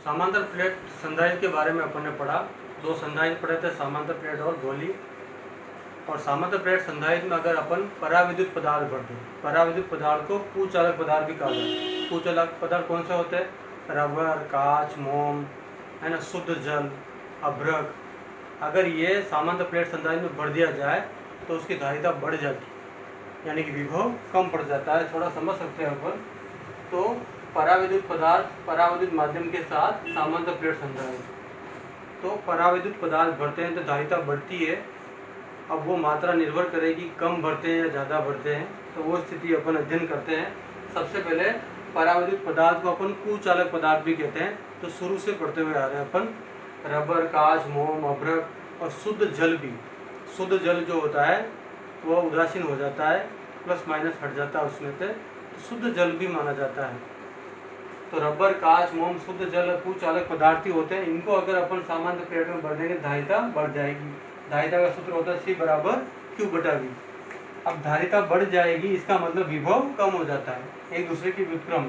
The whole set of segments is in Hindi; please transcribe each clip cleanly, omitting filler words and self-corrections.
समांतर प्लेट संधारित्र के बारे में अपन ने पढ़ा। दो संधारित्र पढ़े थे, समांतर प्लेट और गोली। और समांतर प्लेट संधारित्र में अगर अपन पराविद्युत पदार्थ भरते हैं, पराविद्युत पदार्थ को कुचालक पदार्थ भी कहा जाता है। कुचालक पदार्थ कौन से होते हैं? रबर, कांच, मोम, है ना, शुद्ध जल, अभ्रक। अगर ये समांतर प्लेट संधारित्र में भर दिया जाए तो उसकी धारिता बढ़ जाती है, यानी कि विभव कम पड़ जाता है। थोड़ा समझ सकते हैं अपन। तो पराविद्युत पदार्थ पराविद्युत माध्यम के साथ समांतर प्लेट संधारित्र, तो पराविद्युत पदार्थ भरते हैं तो धारिता बढ़ती है। अब वो मात्रा निर्भर करेगी कम भरते हैं या ज़्यादा भरते हैं, तो वो स्थिति अपन अध्ययन करते हैं। सबसे पहले पराविद्युत पदार्थ को अपन कुचालक पदार्थ भी कहते हैं। तो शुरू से पढ़ते हुए आ रहे हैं अपन। रबर, कांच, मोम, अभ्रक और शुद्ध जल भी। शुद्ध जल जो होता है वह उदासीन हो जाता है, प्लस माइनस हट जाता है उसमें से, तो शुद्ध जल भी माना जाता है। तो रबर, कांच, मोम, शुद्ध जल कुचालक पदार्थ ही होते हैं। इनको अगर अपन सामान्य प्लेट में भर देंगे धारिता बढ़ जाएगी। धारिता का सूत्र होता है C बराबर Q/V। अब धारिता बढ़ जाएगी, इसका मतलब विभव कम हो जाता है, एक दूसरे की व्युत्क्रम।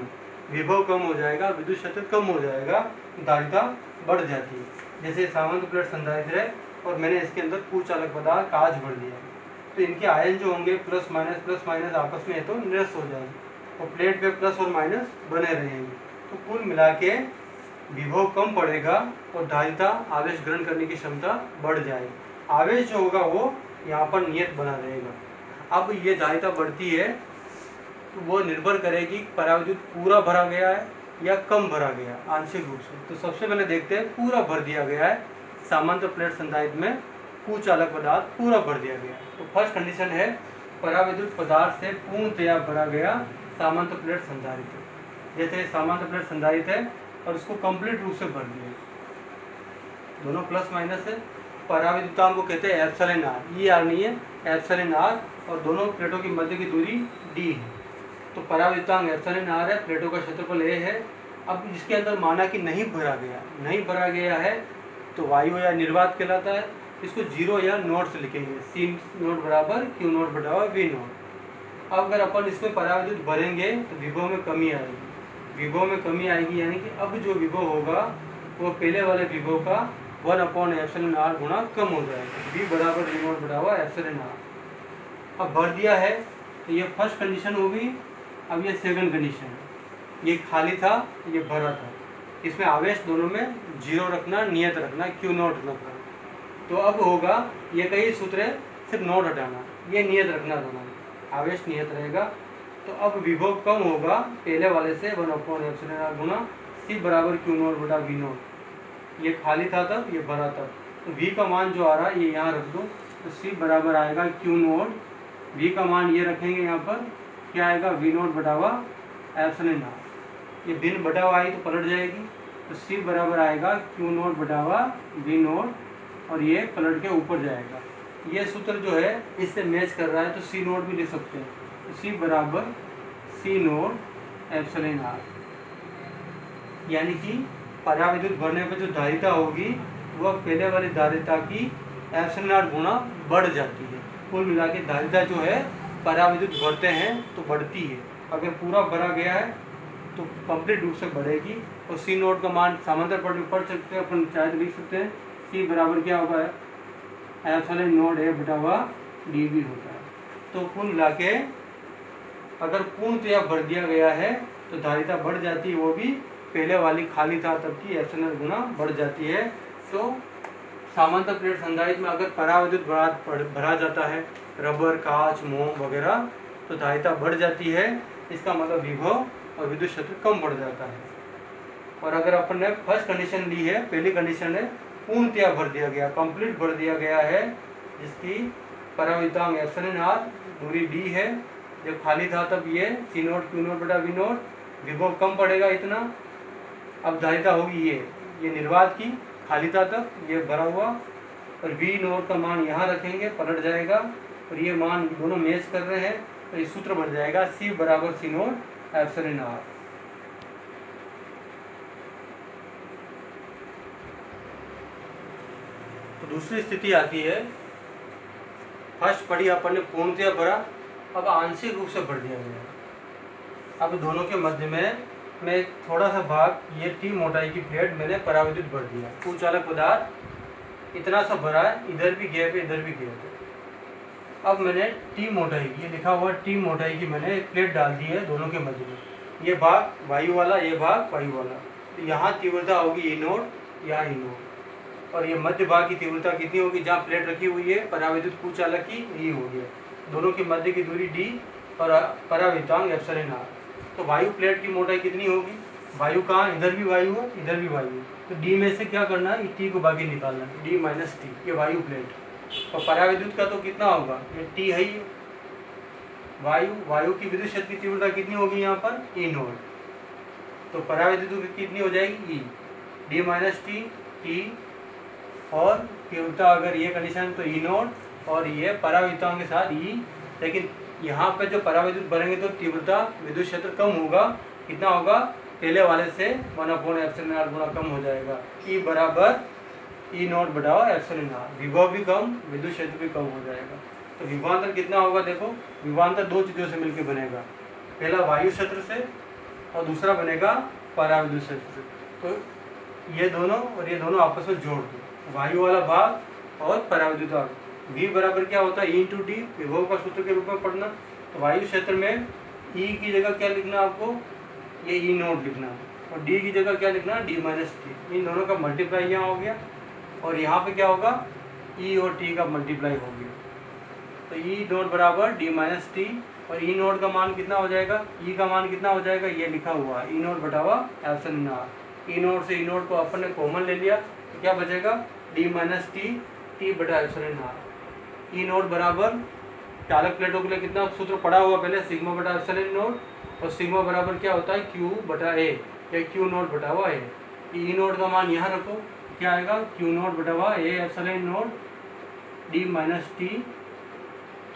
विभव कम हो जाएगा, विद्युत क्षेत्र कम हो जाएगा, धारिता बढ़ जाती है। जैसे सामान्य प्लेट संधारित्र है और मैंने इसके अंदर कुचालक पदार्थ कांच भर दिया है, तो इनके आयन जो होंगे प्लस माइनस आपस में तो निरस्त हो जाएंगे और प्लेट पे प्लस और माइनस बने रहेंगे। तो कुल मिला के विभव कम पड़ेगा और धारिता आवेश ग्रहण करने की क्षमता बढ़ जाएगी। आवेश जो होगा वो यहाँ पर नियत बना रहेगा। अब ये धारिता बढ़ती है तो वो निर्भर करेगी पराविद्युत पूरा भरा गया है या कम भरा गया आंशिक रूप से। तो सबसे पहले देखते हैं पूरा भर दिया गया है। समांतर प्लेट संधारित्र में कुचालक पदार्थ पूरा भर दिया गया। तो फर्स्ट कंडीशन है पराविद्युत पदार्थ से पूर्णतया भरा गया समांतर प्लेट संधारित्र। जैसे समांतर प्लेट संधारित्र है और उसको कंप्लीट रूप से भर दिया, दोनों प्लस माइनस है। पराविद्युतांक को कहते हैं एप्सिलॉन आर, ये आर नहीं है, एप्सिलॉन आर, और दोनों प्लेटों की मध्य की दूरी डी है। तो पराविद्युतांक एप्सिलॉन आर है, प्लेटों का क्षेत्रफल ए है। अब इसके अंदर माना कि नहीं भरा गया है तो वायु या निर्वात कहलाता है। इसको जीरो या नोट से लिखेंगे, C नोट बराबर Q नोट बटा V नोट। अब अगर अपन इसमें पराविद्युत भरेंगे तो विभव में कमी आएगी। विभव में कमी आएगी यानी कि अब जो विभव होगा वो पहले वाले विभव का 1/εr गुणा कम हो जाएगा। V बराबर V नोट बटा εr। अब भर दिया है तो ये फर्स्ट कंडीशन होगी। अब ये सेकंड कंडीशन है, ये खाली था, ये भरा था। इसमें आवेश दोनों में जीरो रखना, नियत रखना, Q नोट रखना। तो अब होगा ये कई सूत्र है, सिर्फ नोट हटाना, ये नियत रखना, दोनों आवेश नियत रहेगा। तो अब विभव कम होगा पहले वाले से 1/εr गुणा C बराबर Q नोट बटा V नोट। ये खाली था तब, ये भरा तब। तो V का मान जो आ रहा है ये यहाँ रख दो, तो C बराबर आएगा Q नोट, V का मान ये रखेंगे यहाँ पर, क्या आएगा V नोट बटावा एप्सिलॉन आर। ये भिन्न बटावा आई तो पलट जाएगी, तो C बराबर आएगा Q नोट बटावा V नोट, और ये पलट के ऊपर जाएगा। ये सूत्र जो है इससे मैच कर रहा है तो C नोट भी लिख सकते हैं। तो C बराबर C नोट एप्सिलॉन आर, यानी कि पराविद्युत भरने पर जो धारिता होगी वह पहले वाली धारिता की एप्सिलॉन आर गुणा बढ़ जाती है। कुल मिला के धारिता जो है पराविद्युत भरते हैं तो बढ़ती है। अगर पूरा भरा गया है तो कंप्लीट रूप से बढ़ेगी। और C नोट का मान समांतर पढ़ पढ़ सकते हैं अपन, चाहे तो लिख सकते हैं। C बराबर क्या होगा, एप्सिलॉन नोट A बटा dV होता है। तो कुल मिला के अगर पूर्णतया भर दिया गया है तो धारिता बढ़ जाती है, वो भी पहले वाली खाली था तब की एप्सिलॉन गुना बढ़ जाती है। तो समांतर प्लेट संधारित्र में अगर पराविद्युत भरा जाता है, रबर, कांच, मोम वगैरह, तो धारिता बढ़ जाती है। इसका मतलब विभव और विद्युत क्षेत्र कम बढ़ जाता है। और अगर अपन ने फर्स्ट कंडीशन ली है, पहली कंडीशन है पूर्णतया भर दिया गया, कंप्लीट भर दिया गया है, जिसकी पराविद्युतांक एप्सिलॉन आर, दूरी डी है। जब खाली था तब ये C नोट Q नोट बटा V नोट, विभव कम पड़ेगा इतना। अब धारिता होगी ये निर्वात की, खाली था तब, ये भरा हुआ, और V नोट का मान यहाँ रखेंगे, पलट जाएगा, और ये मान दोनों मैच कर रहे हैं तो ये सूत्र बन जाएगा C बराबर C नोट एप्सिलॉन आर। तो दूसरी स्थिति आती है, फर्स्ट पढ़ी अपन ने पूर्णतया भरा, अब आंशिक रूप से भर दिया गया। अब दोनों के मध्य में में एक थोड़ा सा भाग ये टी मोटाई की प्लेट मैंने पराविद्युत भर दिया। कुचालक पदार्थ इतना सा भरा है, इधर भी गैप है, इधर भी गैप है। अब मैंने टी मोटाई की, ये लिखा हुआ टी मोटाई की मैंने एक प्लेट डाल दी है दोनों के मध्य में। ये भाग वायु वाला, ये भाग वायु वाला। तो यहाँ तीव्रता होगी ई नोड, यहाँ ई नोड, और ये मध्य भाग की तीव्रता कितनी होगी, जहाँ प्लेट रखी हुई है पराविद्युत कुचालक की, ई हो गया। दोनों के मध्य की दूरी डी और पराविद्युतांक एप्सिलॉन आर। तो वायु प्लेट की मोटाई कितनी होगी, वायु कहाँ, इधर भी वायु है, इधर भी वायु है, तो डी में से क्या करना है, टी को बाकी निकालना है, डी माइनस टी, ये वायु प्लेट। और पराविद्युत का तो कितना होगा, ये टी है ही, वायु की विद्युत क्षेत्र की तीव्रता कितनी होगी यहाँ पर, ई नोड। तो पराविद्युत कितनी हो जाएगी, ई, डी माइनस टी, टी, और तीव्रता अगर ये कंडीशन तो ई नोड, और ये पराविद्युताओं के साथ ई। लेकिन यहाँ पे जो पराविद्युत भरेंगे तो तीव्रता विद्युत क्षेत्र कम होगा, कितना होगा, पहले वाले से 1/εr गुना कम हो जाएगा। ई बराबर ई नोट बटाओ एप्सिलॉन आर, विभव भी कम, विद्युत क्षेत्र भी कम हो जाएगा। तो विभवांतर कितना होगा, देखो विभवांतर दो चीज़ों से मिलकर बनेगा, पहला वायु क्षेत्र से और दूसरा बनेगा पराविद्युत क्षेत्र से। तो ये दोनों और ये दोनों आपस में जोड़ दो, वायु वाला भाग और पराविद्युत भाग। V बराबर क्या होता है, ई इंटू डी, विभव का सूत्र के रूप में पढ़ना। तो वायु क्षेत्र में E की जगह क्या लिखना आपको, ये ई नोट लिखना, और D की जगह क्या लिखना, डी माइनस टी। इन दोनों का मल्टीप्लाई यहाँ हो गया, और यहाँ पे क्या होगा, E और T का मल्टीप्लाई हो गया। तो ई नोट बराबर डी माइनस टी, और ई नोट का मान कितना हो जाएगा, ई का मान कितना हो जाएगा, ये लिखा हुआ है, ई नोट बटावा एप्सिलॉन आर। ई नोट से ई नोट को अपन ने कॉमन ले लिया, तो क्या बचेगा, डी माइनस टी, टी बटा एप्सिलॉन आर। ई नोट बराबर चालक प्लेटों के लिए कितना सूत्र पड़ा हुआ पहले, सिग्मा बटा एप्सिलॉन नोट, और सिग्मा बराबर क्या होता है, क्यू बटा ए, या क्यू नोट बटा हुआ ए। ई नोट का मान यहाँ रखो, क्या आएगा, क्यू नोट बटा हुआ A epsilon note, D minus T,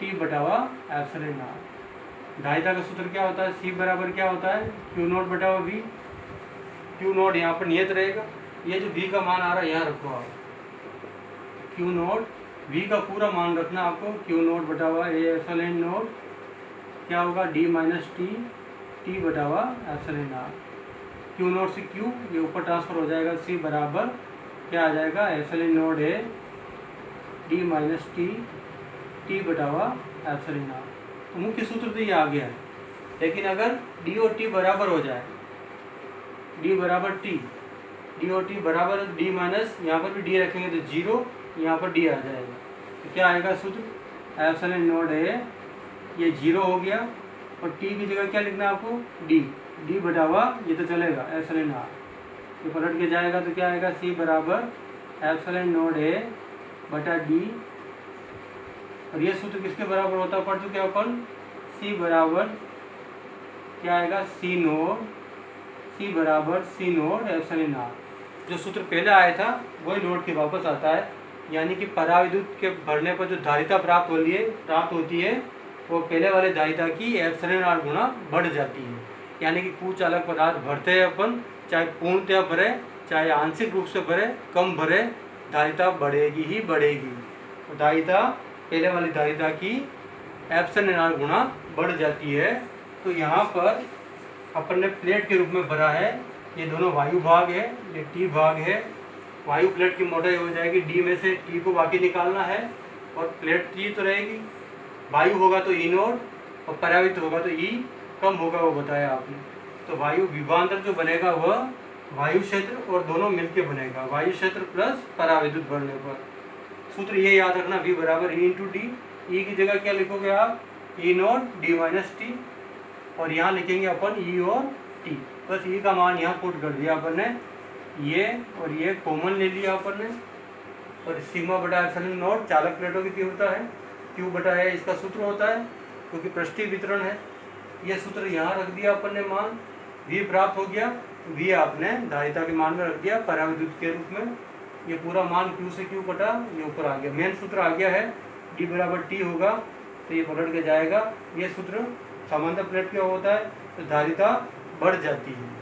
T बटा हुआ एप्सिलॉन आर। धारिता का सूत्र क्या होता है, सी बराबर क्या होता है, क्यू नोट बटा हुआ वी। क्यू नोट यहाँ पर नियत रहेगा, ये जो वी का मान आ रहा है यहाँ रखो आप, क्यू नोट वी का पूरा मान रखना आपको, क्यू नोट बटा हुआ ए एप्सिलॉन नोट क्या होगा, डी माइनस टी, टी बटा हुआ एप्सिलॉन आर। क्यू नोट से क्यू ये ऊपर ट्रांसफर हो जाएगा, सी बराबर क्या आ जाएगा, एप्सिलॉन नोट ए, डी माइनस टी, टी बटा हुआ एप्सिलॉन आर। तो मुख्य सूत्र तो ये आ गया है, लेकिन अगर डी और टी बराबर हो जाए, डी बराबर टी, डी और टी बराबर डी माइनस, यहाँ पर भी डी रखेंगे तो जीरो, यहाँ पर डी आ जाएगा, तो क्या आएगा सूत्र, एप्सिलॉन नोट ए, ये जीरो हो गया, और टी की जगह क्या लिखना है आपको, डी, डी बटा हुआ ये तो चलेगा एप्सिलॉन आर, ये पलट के जाएगा तो क्या आएगा, सी बराबर एप्सिलॉन नोट ए बटा डी, और ये सूत्र किसके बराबर होता है, पढ़ चुके अपन, सी बराबर क्या आएगा, सी नोट, सी बराबर सी नोट एप्सिलॉन आर। जो सूत्र पहले आया था वही लौट के वापस आता है, यानी कि पराविद्युत के भरने पर जो धारिता प्राप्त होती है वो पहले वाले धारिता की एप्सिलॉन आर गुना बढ़ जाती है। यानी कि कुचालक पदार्थ भरते हैं अपन, चाहे पूर्णतः भरे चाहे आंशिक रूप से भरे, कम भरे, धारिता बढ़ेगी ही बढ़ेगी। तो धारिता पहले वाली धारिता की एप्सिलॉन आर गुना बढ़ जाती है। तो यहाँ पर अपन ने प्लेट के रूप में भरा है, ये दोनों वायु भाग है, ये टी भाग है। वायु प्लेट की मोटाई हो जाएगी, डी में से टी को बाकी निकालना है, और प्लेट टी तो रहेगी, वायु होगा तो ई नोट, और पराविद्युत होगा तो ई कम होगा, वो बताया आपने। तो वायु विभवांतर जो बनेगा वह वायु क्षेत्र और दोनों मिलके बनेगा, वायु क्षेत्र प्लस पराविद्युत भरने पर। सूत्र ये याद रखना, वी बराबर ई इंटू डी, ई की जगह क्या लिखोगे आप, ई नोट डी माइनस टी, और यहाँ लिखेंगे अपन ई और टी, बस ई का मान यहाँ पुट कर दिया अपन ने, ये और ये कॉमन ले लिया अपन ने, और सिग्मा बटा एप्सिलॉन नोट चालक प्लेटों की तीव्रता है, क्यू बटा है इसका सूत्र होता है, क्योंकि पृष्ठीय वितरण है। ये सूत्र यहाँ रख दिया अपन ने, मान वी प्राप्त हो गया, वी आपने धारिता के मान में रख दिया पराविद्युत के रूप में, ये पूरा मान क्यू से क्यू कटा, ये ऊपर आ गया, मेन सूत्र आ गया है, डी बराबर टी होगा, तो ये पलट के जाएगा। ये सूत्र समांतर प्लेट क्या होता है, तो धारिता बढ़ जाती है।